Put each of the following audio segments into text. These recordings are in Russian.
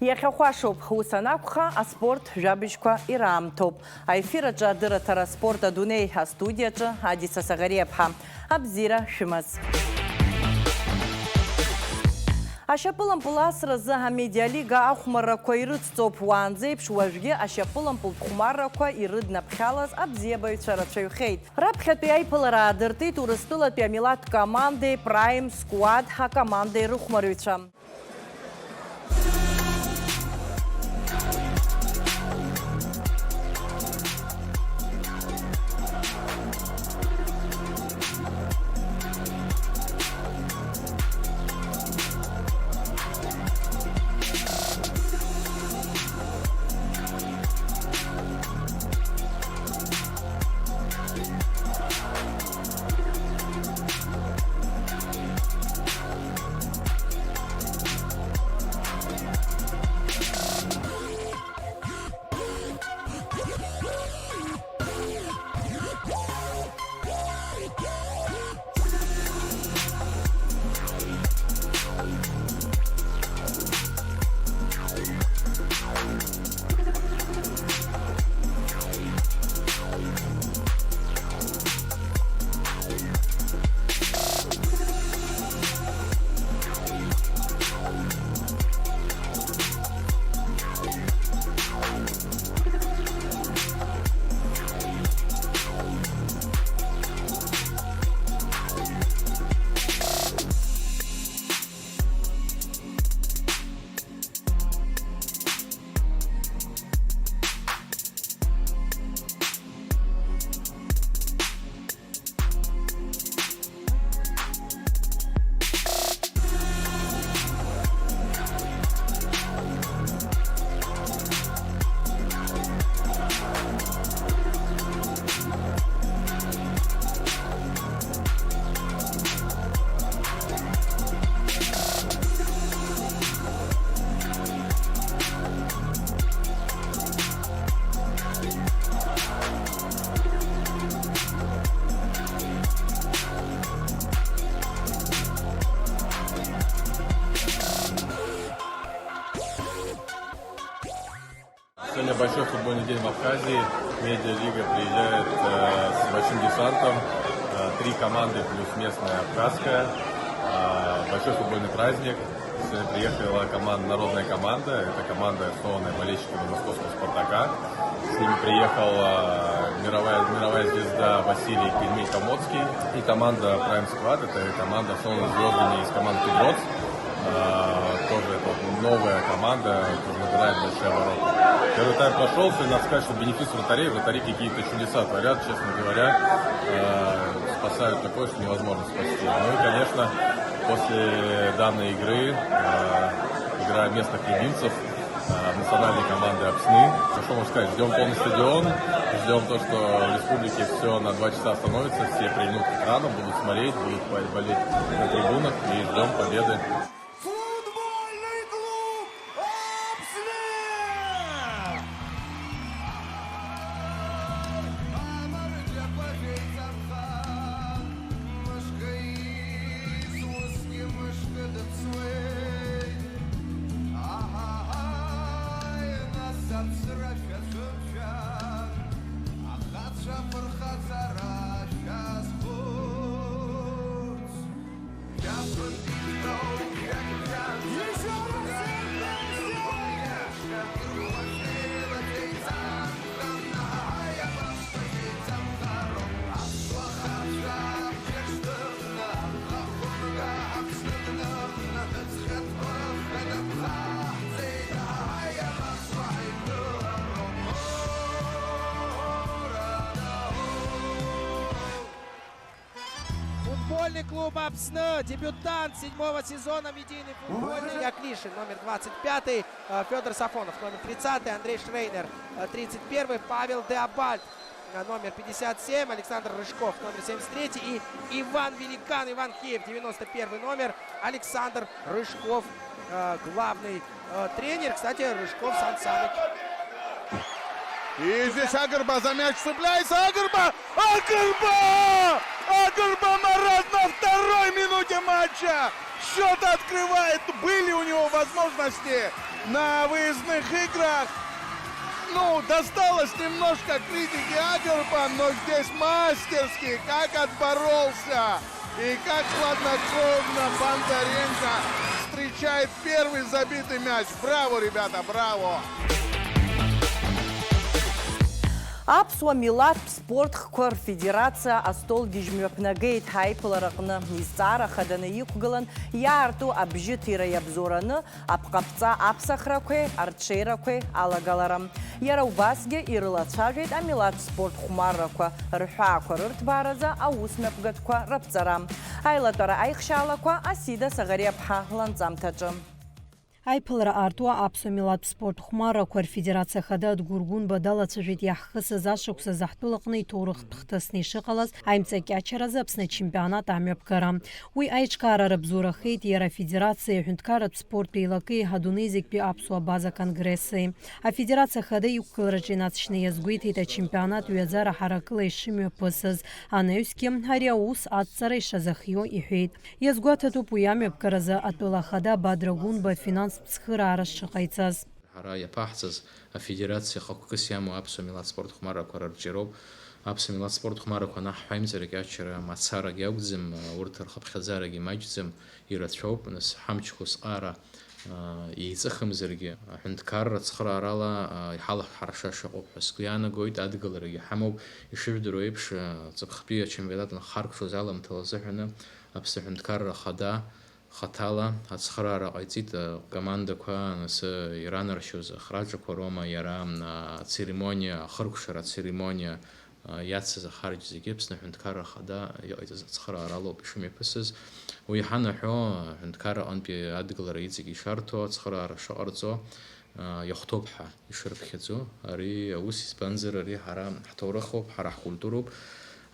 Иахьахәашоуп ус анакәха аспорт жәабжьқәа ираамҭоуп. Аефираҿы адырраҭара аспорт адунеи астудиаҿы Адиса Саӷариаԥҳа. Абзиара шәымаз. Ашьапылампыл асразы амедиалига ахәмаррақәа ирыцҵоуп. Уаанӡеиԥш уажәгьы ашьапылампылтә хәмаррақәа ирыднаԥхьалаз абзиабаҩцәа рацәаҩхеит. Раԥхьатәи аиԥылара аадыртит Урыстәылатәи амилаҭ командеи Prime Squad ҳакомандеи рыхәмарыҩцәа. Сегодня большой футбольный день в Абхазии. Медиалига приезжает с большим десантом. 3 команды плюс местная абхазская. Большой футбольный праздник. Сегодня приехала народная команда. Это команда, основанная болельщиками московского «Спартака». С ними приехал мировая звезда Василий Пельмей Комодский. И команда Prime Squad. Это команда, основанная звездами из команды «Тигроц». Тоже это новая команда, которая набирает большие обороты. Первый тайм прошелся, и надо сказать, что бенефис вратарей какие-то чудеса творят, честно говоря, спасают такое, что невозможно спасти. Ну и, конечно, после данной игры, игра местных любимцев, национальной команды Апсны. Что можно сказать, ждем полный стадион, ждем то, что в республике все на 2 часа остановится, все прильнут к экранам, будут смотреть, будут болеть на трибунах и ждем победы. Футбольный клуб Апсны, дебютант 7-го сезона медийный футбольный. Яклишин, номер 25, Федор Сафонов, номер 30, Андрей Шрейнер, 31, Павел Деобальд, номер 57, Александр Рыжков, номер 73 и Иван Великан, Иван Киев, 91 номер, Александр Рыжков, главный тренер. Кстати, Рыжков Сан Саныч. И здесь Агырба за мяч цепляется. Агырба! Агырба! Агырба Марат на 2-й минуте матча. матча. Счет открывает. Были у него возможности на выездных играх. Ну, досталось немножко критики Агербан, но здесь мастерски, как отборолся и как хладнокровно Бондаренко встречает первый забитый мяч. Браво, ребята, браво! Аԥсуа милаҭ спортқәа рфедерациа астол дыжьмҩаԥнагеит ҳаиԥылараҟны изҵаара хаданы иқәгылан иаарту абжьыҭира иабзоураны апҟаԥҵа аԥсахрақәеи арҽеирақәеи алагалара. Иара убасгьы ирылацәажәеит амилаҭ спорт хәмаррақәа рҳәаақәа рырҭбааразы аусмҩаԥгатәқәа раԥҵара. Аилатәара аихшьаалақәа Асида Саӷариаԥҳа ланҵамҭаҿы. Аиԥылара аартуа аԥсуа милаҭтә спорт хәмаррақәа рфедерациа хада Дгәыргәын далацәажәеит иаҳхысыз ашықәса заҳтәылаҟны иҭоурыхтә хҭысны ишыҟалаз аимҵакьачаразы Аԥсны ачемпионат амҩаԥгара. Уи аиҿкаара рыбзоурахеит иара афедерациа аҳәынҭқарратә спорттә еилакеи адунеи зегьтәи аԥсуа база конгресси. Афедерациа хада иқәгылараҿы инаҵшьны иазгәеиҭеит ачемпионат ҩаӡара ҳаракыла ишымҩаԥысыз. Анаҩсгьы ари аус адҵара ишазахио иҳәеит. Иазгәаҭатәуп уи амҩаԥгаразы атәыла хада Бадра Гәынба финанс ԥсхыраара шыҟаиҵаз. Ҳара иаԥаҳҵаз афедерациа хықәкыс иамоу аԥсуа милаҭ спорт хәмаррақәа рырҿиароуп. Аԥсуа милаҭ спорт хәмаррақәа анаҳҳәаимҵарагьы ачара мацарагьы акәӡам, урҭ рхыԥхьаӡарагьы маҷӡам, ирацәоуп. Нас ҳамчқәа сҟаара еиҵыхымзаргьы аҳәынҭқарра цхыраарала иҳалаҳаршаша ыҟоуп ҳәа сгәы иаанагоит. Адгыларагьы ҳамоуп. Ишыжәдыруа еиԥш, ҵыԥхтәи ачемпионат анхаркәшоз аламҭала азыҳәаны Аԥсны аҳәынҭқарра хада Хатала ацхыраара ҟаиҵеит командақәа насы иранаршьоз ахраҿақәа роума иара ацеремониа, ахыркәшара ацеремониа иацыз ахарџь зегьы Аԥсны аҳәынҭқарра хада иҟаиҵаз ацхырааралоуп ишымҩаԥысыз. Уи иҳанаҳәо аҳәынҭқарра аҟынтәи адгылара иҵегьы ишарҭо, ацхыраара шыҟарҵо иахәҭоуп ҳәа ишырԥхьаӡо. Ари аус избанзар ари ҳара ҳҭоурыхуп, ҳара ҳкультуроуп,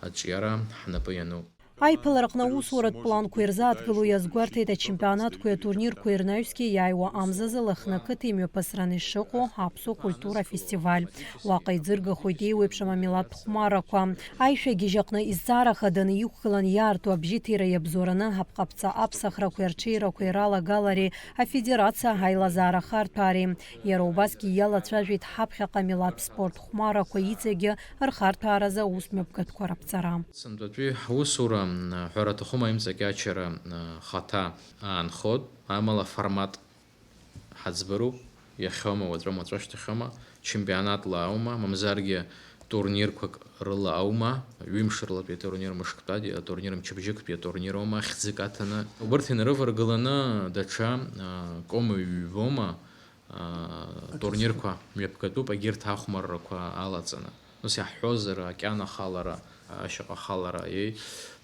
аҿиара ҳнапы иануп. Аиԥылараҟны аусуратә планқәа ирзааҭгыло иазгәарҭеит ачемпионатқәеи атурнирқәеи рнаҩсгьы иааиуа амзазы Лыхны ақыҭа имҩаԥысраны ишыҟоу аԥсуа культура фестиваль. Уаҟа иӡыргахоит еиуеиԥшым амилаҭтә хәмаррақәа. Аишәагьежь аҟны изҵаара хаданы иқәгылан иаарту абжьыҭира иабзоураны ҳапҟаԥҵа аԥсахрақәеи арҽеирақәеи ралагалареи афедерациа ҳаилазаарахарҭәаареи. Иара убасгьы иалацәажәеит ҳаԥхьаҟа амилаҭтә спорт хәмаррақәа иҵегьы рхарҭәааразы аусмҩаԥгатәқәа раԥҵара. Сынтәатәи ҳусура ҳәара аҭахуп аимҵакьачара хата аанхот, амала формат ҳаӡбароуп, иахьоума уаҵәы шьҭахьоума, чемпионатла аума, мамзаргьы турнирқәак рыла аума, ҩымшырлатәи атурнир мышктәи, атурнир мчыбжьыктәи атурнир аума, хьӡык аҭаны. Убырҭ инарываргыланы даҽа кома ҩбома турнирқәа мҩаԥгатәуп егьырҭ ахәмаррақәа алаҵаны. Нас иаҳҳәозар акьана халара, ашьаҟа халара,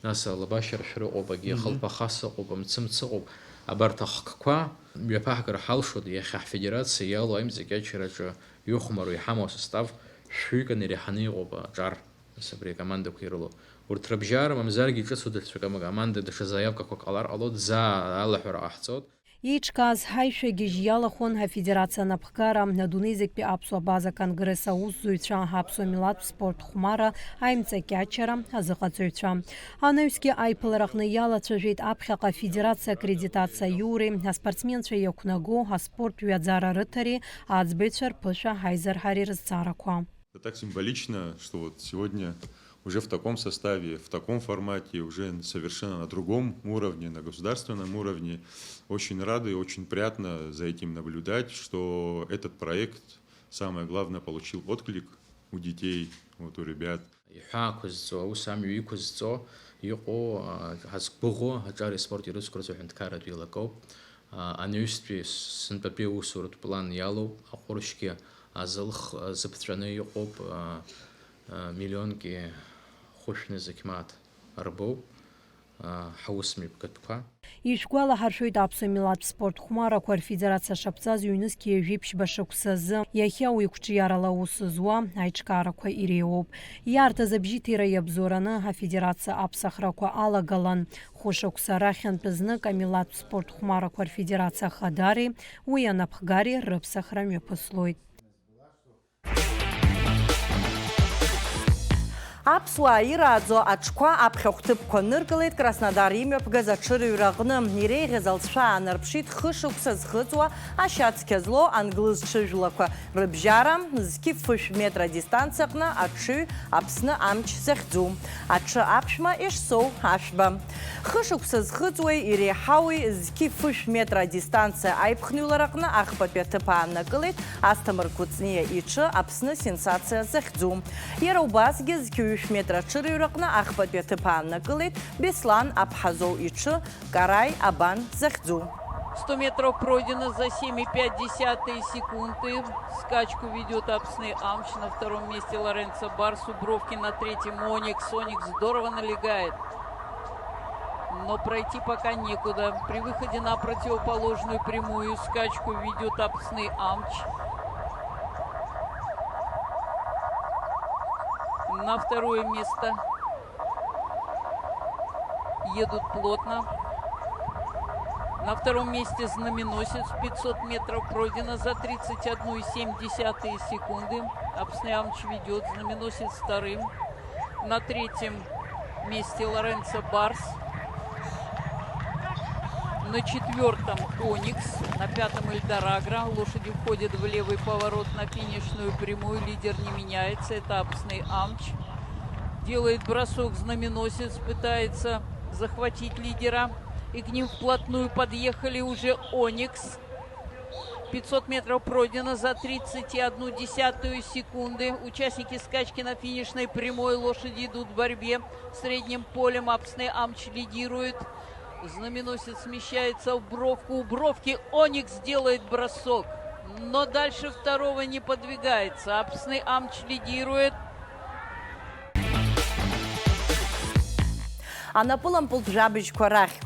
нас алабашьара шәрыҟоуп, агьи ахылԥаха сыҟоуп, амцымц ыҟоуп. Абарҭ ахкқәа мҩаԥаҳкыр ҳалшоит иахьа ҳфедерациа иалоу аимҵакьачараҿы иухәмару иҳамоу асостав шәҩыканы иреиҳаны иҟоуп аҿар, нас абри акомандақәа ирылоу. Урҭ рыбжьара мамзаргьы иҿыцу даҽа команда даҽа заявкақәак ҟалар ҟалоит, заа алаҳәара ҟаҳҵоит. Иеиҿкааз ҳаишәагьежь иалахәын афедерациа напхгара адунеи зегьтәи аԥсуа база конгресс аусзуҩцәа, аԥсуа милаҭтә спорт хәмарра, аимҵакьачара азыҟаҵаҩцәа. Анаҩсгьы аиԥылараҟны иалацәажәеит аԥхьаҟа афедерациа аккредитациа иуреи, аспортсменцәа иақәнаго аспорт ҩаӡара рыҭареи, аӡбаҩцәа рԥышәа ҳаизырҳареи рызҵаарақәа. Это так символично, что вот сегодня уже в таком составе, в таком формате, уже совершенно на другом уровне, на государственном уровне. Очень рады, очень приятно за этим наблюдать, что этот проект, самое главное, получил отклик у детей, вот у ребят. Миллионки хәышәны зегь мааҭ рбоуп, ҳаусмҩаԥгатәқәа. Ишәгәалаҳаршәоит аԥсуа милаҭтә спорт хәмаррақәа рфедерациа шаԥҵаз ҩнызқьи ҩажәи-ԥшьба шықәсазы. Иахьа уи қәҿиарала аус зуа аиҿкаарақәа иреиуоуп. Иаартыз абжьыҭира иабзоураны афедерациа аԥсахрақәа алагалан. Хәышықәса рахьынтә знык амилаҭтә спорт хәмаррақәа рфедерациа хадареи, уи анапхгареи рыԥсахра мҩаԥыслоит. Аԥсуаа ираӡо аҽқәа аԥхьахәҭыԥқәа ныркылеит Краснодар имҩаԥгаз аҽырыҩраҟны. Иреиӷьыз алҵшәа аанарԥшит хышықәса зхыҵуа ашьацқьа злоу англыз ҽыжәлақәа. Рыбжьара зқьи фышә метра дистанциаҟны аҽыҩ Аԥсны амч захьӡу. Аҽы аԥшәма Ешсоу ашәба. Хышықәса зхыҵуеи иреиҳауеи зқьи фышә метра дистанциа аиԥхныҩлараҟны ахԥатәи аҭыԥ ааннакылеит Асҭамыр Кәыҵниа иҽы Аԥсны сенсациа захьӡу. Иара убасгьы зқьи метра аҽырыҩраҟны ахԥатәи аҭыԥ ааннакылеит Беслан Аԥҳазоу иҽы Караи Абан захьӡу. 100 метров пройдено за 7,5 секунды. Скачку ведет Апсны Амч. На втором месте Лоренцо Барс. Убровкин на третьем Оникс. Оникс здорово налегает. Но пройти пока некуда. При выходе на противоположную прямую скачку ведет Апсны Амч. На второе место едут плотно. На втором месте знаменосец. 500 метров пройдено за 31,7 секунды. Апсны Амч ведет. Знаменосец вторым. На третьем месте Лоренцо Барс. На четвертом Оникс. На пятом Эльдорагра. Лошади входят в левый поворот на финишную прямую. Лидер не меняется. Это Апсны Амч. Делает бросок знаменосец. Пытается захватить лидера. И к ним вплотную подъехали уже Оникс. 500 метров пройдено за 31,1 секунды. Участники скачки на финишной прямой. Лошади идут в борьбе. Средним полем Апсны Амч лидирует. Знаменосец смещается в бровку. У бровки Оникс делает бросок. Но дальше второго не подвигается. Апсны Амч лидирует. Анапылампыл жабыжқәа рахь.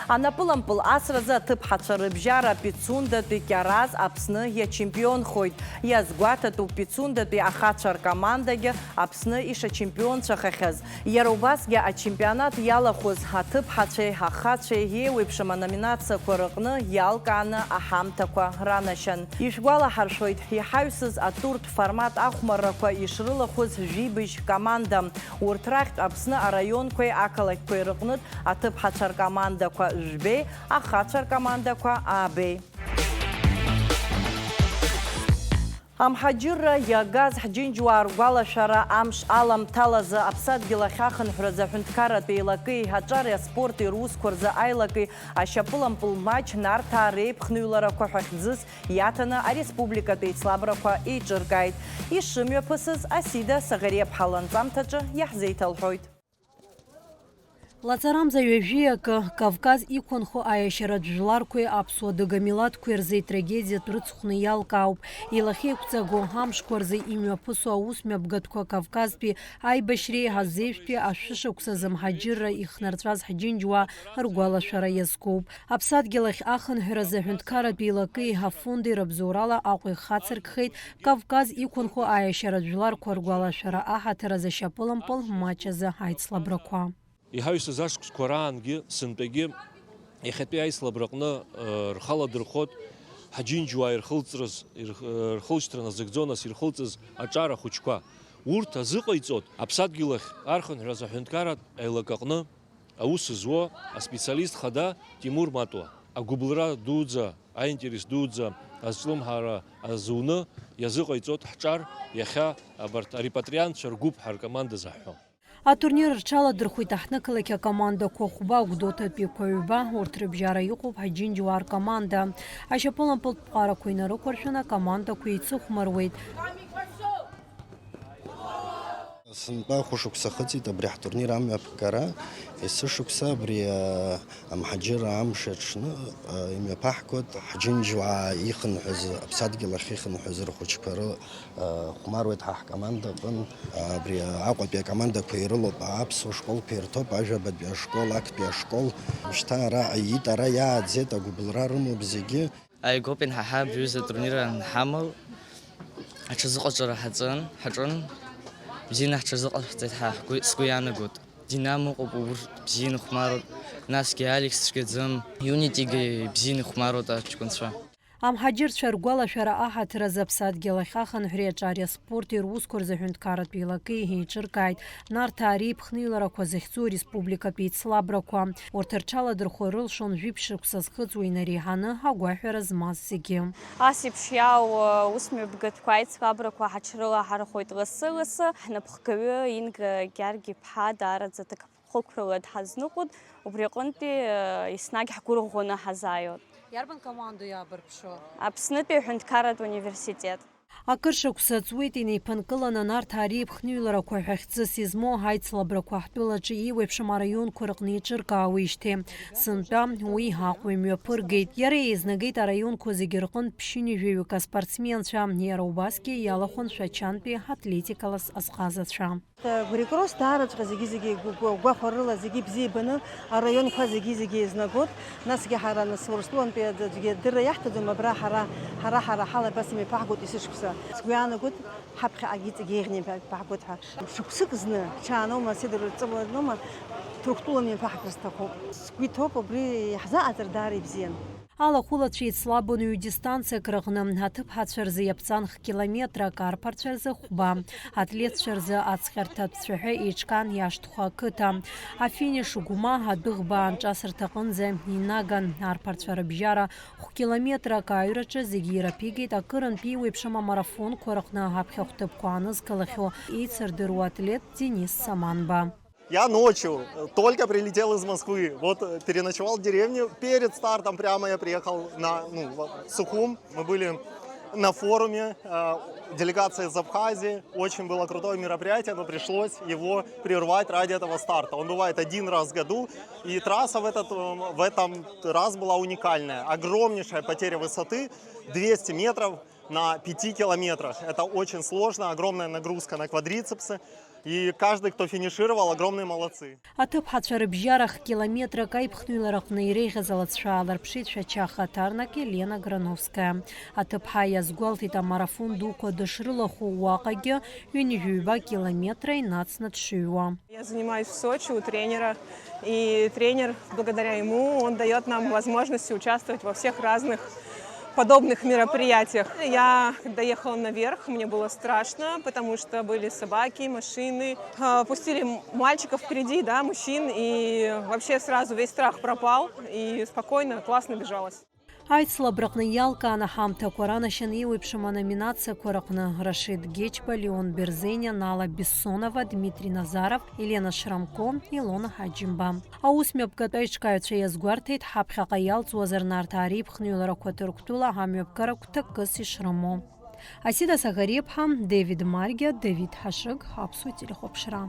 Анапылампыл асразы аҭыԥҳацәа рыбжьара Пицундатәи Кьараз Аԥсны иачемпионхоит. Иазгәаҭатәуп Пицундатәи ахацәа ркомандагьы Аԥсны ишачемпионцәахахьаз. Иара убасгьы ачемпионат иалахәыз аҭыԥҳацәеи ахацәеи еиуеиԥшым аноминациақәа рыҟны иалкааны аҳамҭақәа ранашьан. Ишәгәалаҳаршәоит иҳаҩсыз атуртә формат ахәмаррақәа ишрылахәыз Жәибыжь команда. Урҭ рахьтә Аԥсны араионқәеи ақалақьқәеи рыҟнытә аҭыԥҳацәа ркомандақәа Жбей, ахацәа ркомандақәа Абей. Амҳаџьырра иагаз ҳџьынџьуаа ргәалашәара амш аламҭалазы Аԥсадгьыл ахь ахынҳәразы аҳәынҭқарратә еилакеи аҿари аспорти русқәа рзы аилакеи ашьапылампыл маҷ нарҭаа реиԥхныҩларақәа ҳәа хьӡыс иаҭаны ареспубликатәи еицлабрақәа еиҿыркааит. Ишымҩаԥысыз Асида Саӷариаԥҳа ланҵамҭаҿы иаҳзеиҭалҳәоит. Лаҵарамза ҩажәиакы Кавказ иқәынхо аиашьаратә жәларқәеи аԥсуа дыгамилаҭқәеи рзы итрагедиатә рыцхәны иалкаауп. Илахьеиқәҵаго амшқәа рзы имҩаԥысуа аусмҩаԥгатәқәа Кавказтәи аибашьреи ҳазеижәтәи ашәышықәсазы амҳаџьырра ихнарҵәаз ҳџьынџьуаа ргәалашәара иазкуп. Аԥсадгьыл ахь ахынҳәразы аҳәынҭқарратә еилакеи ҳафонди рабзоурала Аҟәа ихацыркхеит Кавказ иқәынхо аиашьаратә жәларқәа ргәалашәара аҳаҭыразы ашьапылампыл маҷ азы аицлабрақәа. Иҳаҩсыз ашықәсқәа раангьы сынтәагьы иахьатәи аицлабраҟны рхаладырхот ҳаџьынџьуаа ирхылҵра назыгӡо нас ирхылҵыз аҿар ахәыҷқәа. Урҭ азыҟаиҵот Аԥсадгьыл ахь архынҳәразы аҳәынҭқарратә еилак аҟны аус зуа аспециалист хада Тимур Матуа. Агәыблра дуӡӡа, аинтерес дуӡӡа азҿлымҳара азуны иазыҟаиҵот ҳҿар иахьа абарҭ арепатриантцәа ргәыԥ ҳаркоманда заҳҳәо. Атурнир рҽаладырхәит аҳҭнықалақь акомандақәа хәба гәдоҭатәиқәа ҩба, урҭ рыбжьара иҟоуп ҳаџьынџьуаа ркоманда. Ашьапылампылтә ԥҟарақәа инарықәыршәаны акомандақәа еицыхәмаруеит. Сынтәа хәышықәса хыҵит абри ҳтурнир амҩаԥгара, есышықәса абри амҳаџьырра амш аҽны имҩаԥаҳгоит ҳџьынџьуаа ихынҳәыз Аԥсадгьыл ахь ихынҳәыз рхәыҷқәа рхәмаруеит ҳаҳкоманда аҟынтә. Абри Аҟәатәи акомандақәа ирылоуп аԥсуа школқәа ирҭоуп, ажәабатәи ашкол, актәи ашкол. Шьҭа ара аиит, ара иааӡеит, агәыблра рымоуп зегьы. Аигоупен ҳаҳа абриуза турнир анҳамоу аҽазыҟаҵара ҳаҿын. Бзианы ҳҽазыҟашәҵеит сгәы иаанагоит. Динамо ыҟоуп, урҭ бзианы ихәмаруп, насгьы Алекс Цәгьаӡым, Юнитигьы бзианы ихәмаруп аҷкәынцәа. Амҳаџьырцәа ргәалашәара аҳаҭыразы аԥсадгьыл ахь ахынҳәреи аҿари аспорти русқәа рзы аҳәынҭқарратә еилакы еиҿыркааит Нарҭаа реиԥхныҩларақәа захьӡу республикатә еицлабрақәа. Урҭ рҽаладырхәо рылшон жәибжь шықәса зхыҵуа инареиҳаны агәаҳәара змаз зегьы. Ас еиԥш иааиуа усмҩаԥгатәқәа аицлабрақәа ҳаҽрылаҳархәоит лассы-лассы. Ҳнапхгаҩы Инга Гьарги-ԥҳа даараӡа ҭакԥхықәрала дҳазныҟәоит. Убри аҟынтәи еснагь ҳгәырӷәӷәаны ҳазааиуеит. Иарбан команду иаабырԥшо? Аԥснытәи аҳәынҭқарратә университет. Акыр шықәса ҵуеит инеиԥынкыланы Нарҭаа реиԥхныҩларақәа ҳәа хьӡыс измоу ҳаицлабрақәа ҳтәылаҿы ииуеиԥшым араионқәа рҟны еиҿыркаауеижьҭеи. Сынтәа уи ҳаҟәа имҩаԥыргеит. Иара еизнагеит араионқәа зегьы рҟынтә ԥшьынҩажәаҩык аспортсменцәа. Иара убасгьы иалахәын Шәачантәи атлетикала азҟазацәа. Гәырикрос даараҵәҟьа зегьы гәахәарыла зегьы бзиа ибаны араионқәа зегьы еизнагоит. Насгьы ҳара Урыстәылантәи адырра иаҳҭаӡом, абра ҳара ҳала абас имеиԥаҳгоит есышықәса. Сгәы иаанагоит ҳаԥхьаҟагьы иҵегьы еиӷьны имеиԥаҳгоит ҳәа. Шықәсык зны ҽааноума, Сидор ҵыбланоума, Ҭырқәтәылан имеиԥаҳгар сҭахуп. Сгәы иҭоуп абри иаҳзааӡар даара ибзиан. Алахәылацәа еицлабон ҩ-дистанциак рҟны аҭыԥҳацәа рзы иаԥҵан километрак, арԥарцәа рзы хәба, атлетцәа рзы ацҟьарҭатә цәаҳәа еиҿкан иашҭхәа ақыҭа. Афиниш гәма адәыӷба анҿасырҭа аҟынӡа инаган. Арԥарцәа рыбжьара километрак аҩраҿы зегьы ираԥигеит акырынтә ииуеиԥшым амарафонқәа рҟны аԥхьа хәҭыԥқәа анызкылахьоу еицырдыруа атлет Денис Саманба. Я ночью только прилетел из Москвы, вот переночевал в деревне. Перед стартом прямо я приехал в Сухум. Мы были на форуме, делегация из Абхазии. Очень было крутое мероприятие, но пришлось его прервать ради этого старта. Он бывает один раз в году, и трасса в этом раз была уникальная. Огромнейшая потеря высоты, 200 метров на 5 километрах. Это очень сложно, огромная нагрузка на квадрицепсы. И каждый, кто финишировал, огромные молодцы. Аҭыԥҳацәа рыбжьара километрак аиԥхныҩлара аҟны иреиӷьыз алацәа ааларԥшит Шәача Хаҭарнак Елена Грановская. Аҭыԥҳа иазгәалҭеит амарафон дуқәа дышрылахәу уаҟагьы ҩынҩажәаҩба километра инацны дшыҩуа. Я занимаюсь в Сочи у тренера, и тренер, благодаря ему, он дает нам возможность участвовать во всех разных подобных мероприятиях. Я, когда ехала наверх, мне было страшно, потому что были собаки, машины. Пустили мальчиков впереди, да, мужчин, и вообще сразу весь страх пропал, и спокойно, классно бежалось. Аицлабраҟны иалкааны ҳамҭақәа ранашьан ииуеиԥшым аноминациақәа рҟны Рашид Гечба, Леон Берзеня, Нала Бессонова, Дмитрий Назаров, Елена Шрамко, Илона Ҳаџьымба. Аусмҩаԥгатәи аиҿкааҩцәа иазгәарҭеит ҳаԥхьаҟа иалҵуазар Нарҭаа реиԥхныҩларақәа Ҭырқәтәыла ҳамҩаԥгаратә ҭакыс ишрымоу. Асида Саӷариаԥҳа, Девид Маргиа, Давид Ҳашыг, Аԥсуа телехәаԥшра.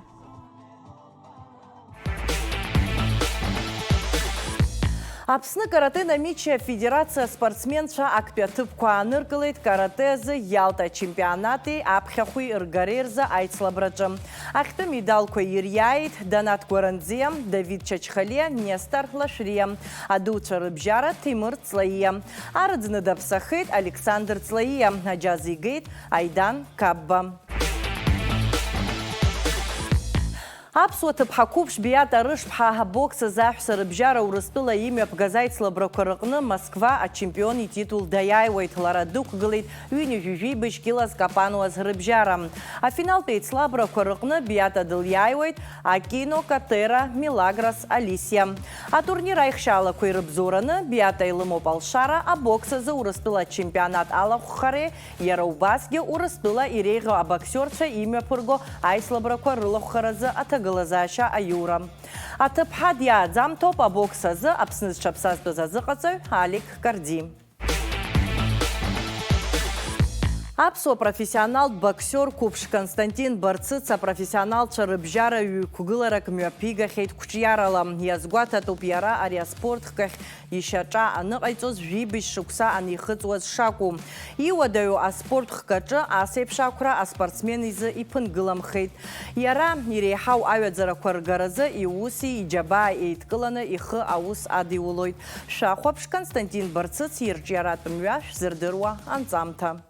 Аԥсны карате намичия федерация спортсменцәа актәи ааныркылеит каратезы Иалта чемпионати аԥхьахәи ргареи рзы аицлабраҿы. Ахьтәы медалқәа ириааит Данат Гәаранӡиа, Давид Чачхалиа, Нестор Лашриа. Адуцәа рыбжьара Тимур Ҵлаиа. Арыӡны даԥсахеит Александр Ҵлаиа. Аџьаз игеит Айдан Кабба. Аԥсуа ҭыԥҳақәыԥш Биата Рышԥҳа абокс азаҳәса рыбжьара Урыстәыла имҩаԥгаз аицлабрақәа рҟны Москва ачемпион ититул даиааиуеит. Лара дықәгылеит ҩынҩажәижәибжь Гилас Капануаз рыбжьара. Афиналтә еицлабрақәа рҟны Биата дылиааиуеит Акино Катера Милагрос Алисиа. Атурнир аихшьаалақәа ирыбзоураны Биата илымоуп алшара абокс азы Урыстәыла ачемпионат алахәхареи, иара убасгьы Урыстәыла иреиӷьу абоксиорцәа имҩаԥырго аицлабрақәа рылахәхаразы аҭагылазаашьа аиура. Аҭыԥҳа диааӡамҭоуп абокс азы Аԥсны зҽаԥсазтәыз азыҟаҵаҩ Алик Карди. Аԥсуа профессионал боксер қәыԥш Константин Барцыц апрофессионалцәа рыбжьара ҩ-қәгыларак мҩаԥигахьеит қәҿиарала. Иазгәаҭатәуп иара ари аспорт хкахь ишьаҿа аныҟаиҵоз жәибжь шықәса анихыҵуаз шакәу. Иуадаҩу аспорт хкаҿы асеиԥш ақәра аспортсмен изы иԥынгыламхеит. Иара иреиҳау аҩаӡарақәа ргаразы иуси иџьабаа еидкыланы ихы аус адиулоит. Шәахәаԥш Константин Барцыц ирҿиаратә мҩа шәзырдыруа анҵамҭа.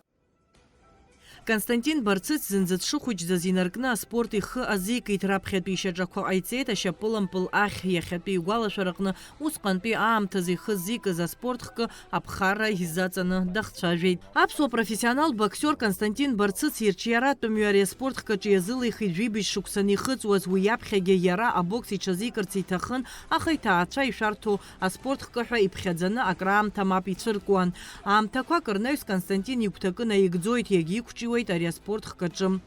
Константин Барцыц зынзытшыхуч зазинаркны аспорт ихы азикит раԥхьатәи ишьаҿақәа ҟаиҵеит ашьапылампыл ахь иахьатәи игәалашәараҟны усҟантәи аамҭазы ихы зикыз аспорт хкы аԥхарра изаҵаны дахцәажәеит. Аԥсуа профессионал боксер Константин Барцыц ирҿиаратәым ари аспорт хкаҿы иазылихит жәибжь шықәсаны ихыҵуаз уи иаԥхьагьы иара абокс иҽазикырц иҭахын, аха иҭаацәа ишәарҭоу аспорт хкы ҳәа иԥхьаӡаны акраамҭа мап ицәыркуан. Аамҭақәак рнаҩс Константин игәҭакы наигӡоит, иагьиқәҿиуеит ари аспорт хкаҿы.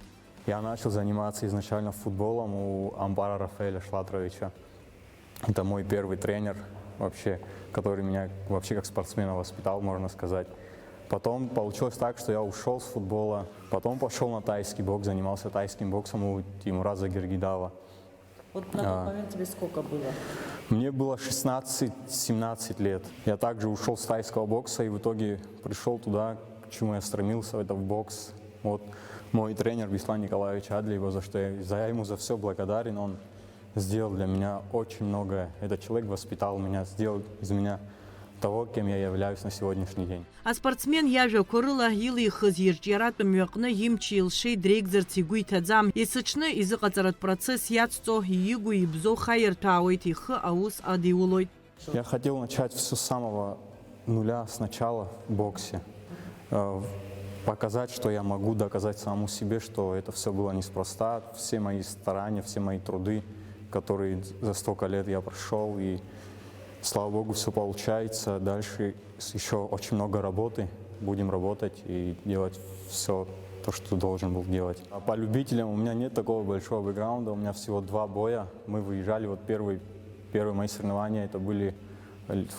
Я начал заниматься изначально футболом у Амбара Рафаэля Шлатровича. Это мой первый тренер, вообще, который меня вообще как спортсмена воспитал, можно сказать. Потом получилось так, что я ушел с футбола. Потом пошел на тайский бокс, занимался тайским боксом у Тимураза Гергидава. Вот на тот момент тебе сколько было? Мне было 16-17 лет. Я также ушел с тайского бокса и в итоге пришел туда, к чему я стремился, это в бокс. Вот мой тренер Беслан Николаевич Адлиева, за что я ему за все благодарен. Он сделал для меня очень многое. Этот человек воспитал меня, сделал из меня того, кем я являюсь на сегодняшний день. А спортсмен иажәақәа рыла илихыз ирҿиаратәы мҩаҟны имчи илшеи дреигӡарц игәы иҭаӡам. Есыҽны изыҟаҵаратә процесс иацҵо, игәы ибзоу хаирҭәаауеит, ихы аус адиулоит. Я хотел начать все с самого нуля, сначала в боксе. Показать, что я могу, доказать самому себе, что это все было неспроста. Все мои старания, все мои труды, которые за столько лет я прошел, и слава Богу, все получается. Дальше еще очень много работы. Будем работать и делать все то, что должен был делать. А по любителям у меня нет такого большого бэкграунда. У меня всего 2 боя. Мы выезжали, вот первые мои соревнования, это были,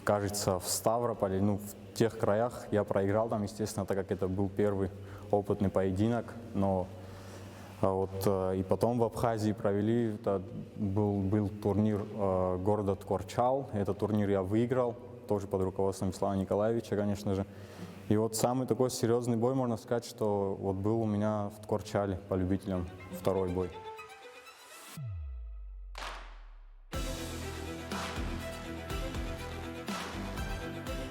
кажется, в Ставрополе, в тех краях. Я проиграл там, естественно, так как это был первый опытный поединок. Но и потом в Абхазии провели, это был турнир города Ткорчал. Этот турнир я выиграл, тоже под руководством Беслана Николаевича, конечно же. И вот самый такой серьезный бой, можно сказать, что вот был у меня в Ткорчале по любителям, второй бой.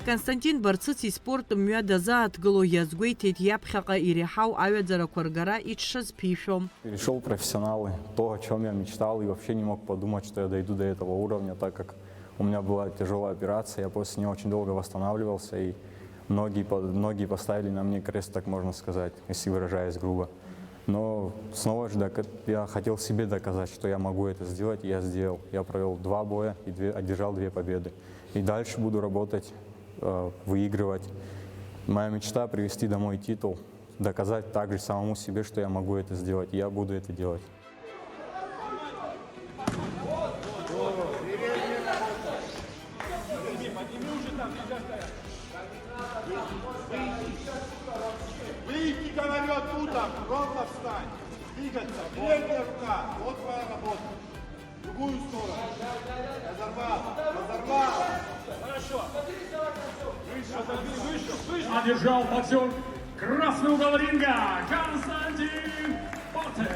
Константин Барцыц спортым мҩа дазааҭгыло иазгәеиҭеит иаԥхьаҟа иреиҳау аҩаӡарақәа ргара ицшаз ԥишәом. Перешел в профессионалы, то, о чем я мечтал, и вообще не мог подумать, что я дойду до этого уровня, так как у меня была тяжелая операция, я после нее очень долго восстанавливался, и многие поставили на мне крест, так можно сказать, если выражаясь грубо. Но снова же я хотел себе доказать, что я могу это сделать, и я сделал. Я провел 2 боя и одержал 2 победы. И дальше буду работать, выигрывать. Моя мечта — привести домой титул, доказать также самому себе, что я могу это сделать. И я буду это делать. Выйди, говорю, оттуда, ровно встань. Двигаться, верхняя рука, вот твоя работа. В другую сторону. Разорвал. Хорошо. Выше. Одержал боксер красный угол ринга Константин Барцыц.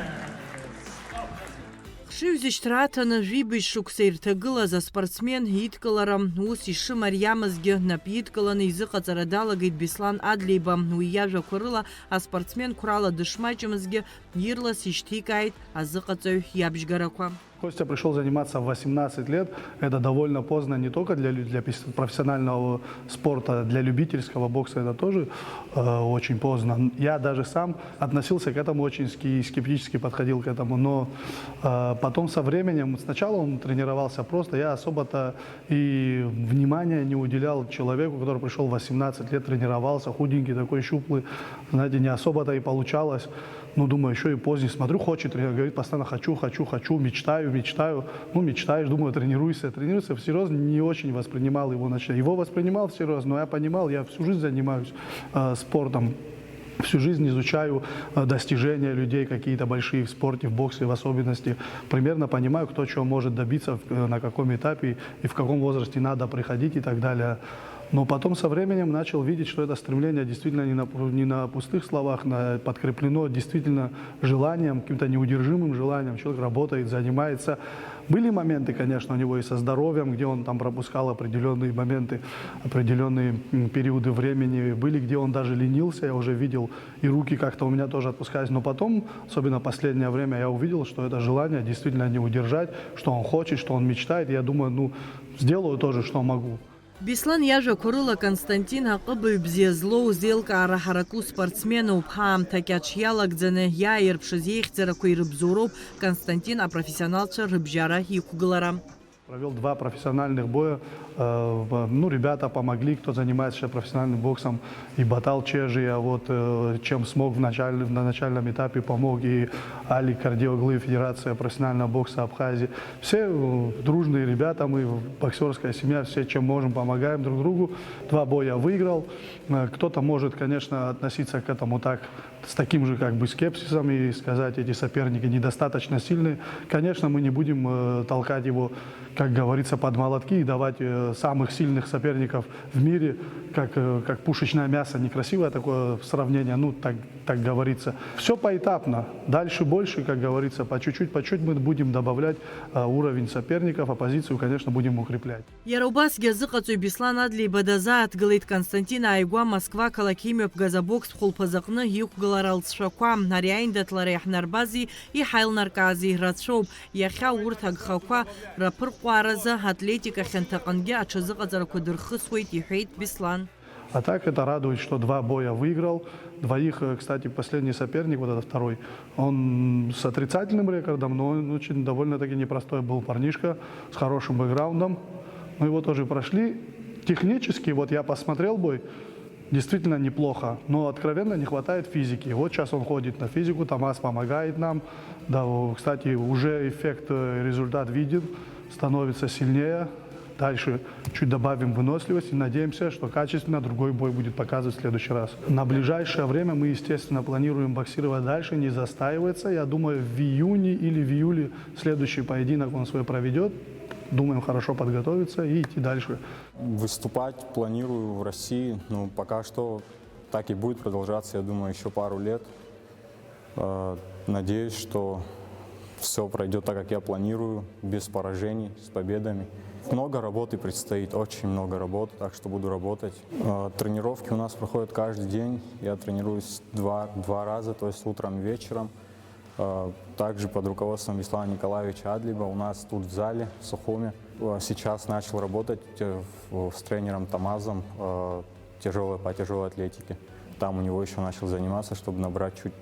Хшыҩзышьҭраҭаны жәибжь шықәса ирҭагылаз аспортсмен идкылара ус ишымариамызгьы нап идкыланы изыҟаҵара далагеит Беслан Адлиева. Уи иажәақәа рыла аспортсмен қәрала дышмаҷымызгьы ирлас ишьҭикааит азыҟаҵаҩ иабжьгарақәа. Костя пришел заниматься в 18 лет. Это довольно поздно не только для профессионального спорта, для любительского бокса это тоже очень поздно. Я даже сам относился к этому очень скептически, подходил к этому. Но потом со временем, сначала он тренировался просто, я особо-то и внимания не уделял человеку, который пришел в 18 лет, тренировался, худенький такой, щуплый. Знаете, не особо-то и получалось. Ну, думаю, еще и поздний. Смотрю, хочет, говорит постоянно хочу, мечтаю. Ну, мечтаешь, думаю, тренируйся. Всерьез не очень воспринимал его. Его воспринимал всерьез, но я понимал, я всю жизнь занимаюсь спортом. Всю жизнь изучаю достижения людей какие-то большие в спорте, в боксе в особенности. Примерно понимаю, кто чего может добиться, на каком этапе и в каком возрасте надо приходить и так далее. Но потом со временем начал видеть, что это стремление действительно не на пустых словах, подкреплено действительно желанием, каким-то неудержимым желанием. Человек работает, занимается. Были моменты, конечно, у него и со здоровьем, где он там пропускал определенные моменты, определенные периоды времени. Были, где он даже ленился, я уже видел, и руки как-то у меня тоже отпускались. Но потом, особенно последнее время, я увидел, что это желание действительно не удержать, что он хочет, что он мечтает. Я думаю, ну, сделаю тоже, что могу. Беслан яжа Курыла Константин Акыбы бзезлоу зелка арахараку спортсмену пхам такячьяла гдзене яир пшизейхцераку и рыбзуров Константин профессионалча рыбжара хикугалара. Провел 2 профессиональных боя. Ну, ребята помогли, кто занимается профессиональным боксом. И Батал Чежи, а вот чем смог на начальном этапе помог. И Али Кардиоглы, Федерация профессионального бокса Абхазии. Все дружные ребята, мы боксерская семья, все чем можем помогаем друг другу. 2 боя выиграл. Кто-то может, конечно, относиться к этому так, с таким же как бы скепсисом и сказать, эти соперники недостаточно сильные. Конечно, мы не будем толкать его, как говорится, под молотки и давать самых сильных соперников в мире, как пушечное мясо. Некрасивое такое сравнение, ну, так говорится. Все поэтапно. Дальше больше, как говорится, по чуть-чуть мы будем добавлять уровень соперников, а позицию, конечно, будем укреплять. Ярубас Гязыкацу Беслан Адли Бадазат говорит Константин Айгуа Москва Калакимев Газабокс Холпазакны Юкгаларал Шаква Наряинда Тларях Нарбази и Хайл Наркази Радшоп Яхя Уртаг Хаква Рапыр Куараза Атлетика Хентаканге Ачазыказараку Дырхысвейт Юхейт Беслан. А так это радует, что 2 боя выиграл. 2, кстати, последний соперник, вот этот второй, он с отрицательным рекордом, но он очень довольно-таки непростой был парнишка, с хорошим бэкграундом. Мы его тоже прошли. Технически, вот я посмотрел бой, действительно неплохо, но откровенно не хватает физики. Вот сейчас он ходит на физику, Томас помогает нам. Да, кстати, уже эффект, результат виден, становится сильнее. Дальше чуть добавим выносливость и надеемся, что качественно другой бой будет показывать в следующий раз. На ближайшее время мы, естественно, планируем боксировать дальше, не застаиваться. Я думаю, в июне или в июле следующий поединок он свой проведет. Думаем хорошо подготовиться и идти дальше. Выступать планирую в России, но пока что так и будет продолжаться, я думаю, еще пару лет. Надеюсь, что все пройдет так, как я планирую, без поражений, с победами. Много работы предстоит, очень много работы, так что буду работать. Тренировки у нас проходят каждый день. Я тренируюсь два раза, то есть утром и вечером. Также под руководством Беслана Николаевича Адлиба у нас тут в зале, в Сухуме. Сейчас начал работать с тренером Томазом по тяжелой атлетике. Там у него еще начал заниматься, чтобы набрать чуть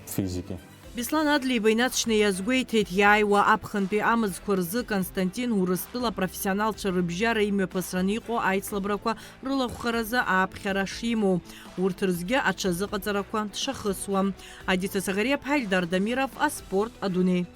физики. Беслан Адли бейнаточный язгуейтет яйва апханпи амыз курзы Константин урыстыла профессионал чарыбжара имя посранико айцлабраква рыла хухараза апхарашиму. Уртырзге ачазы кацараква тшахысуа. Адиса Сагария Пхайльдар Дамиров, а спорт Адуней.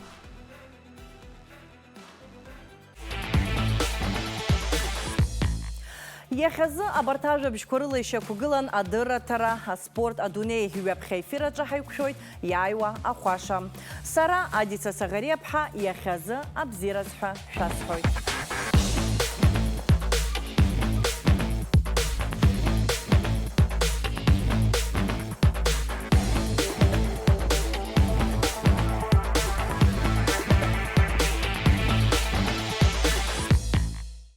Яхазы абартажа бишкорыла еще кугылан адыра тара спорт адуней хюб хайфира джахайкшойт яйва ахваша. Сара Адиса Сагария Пха яхазы абзиразха шасхойт.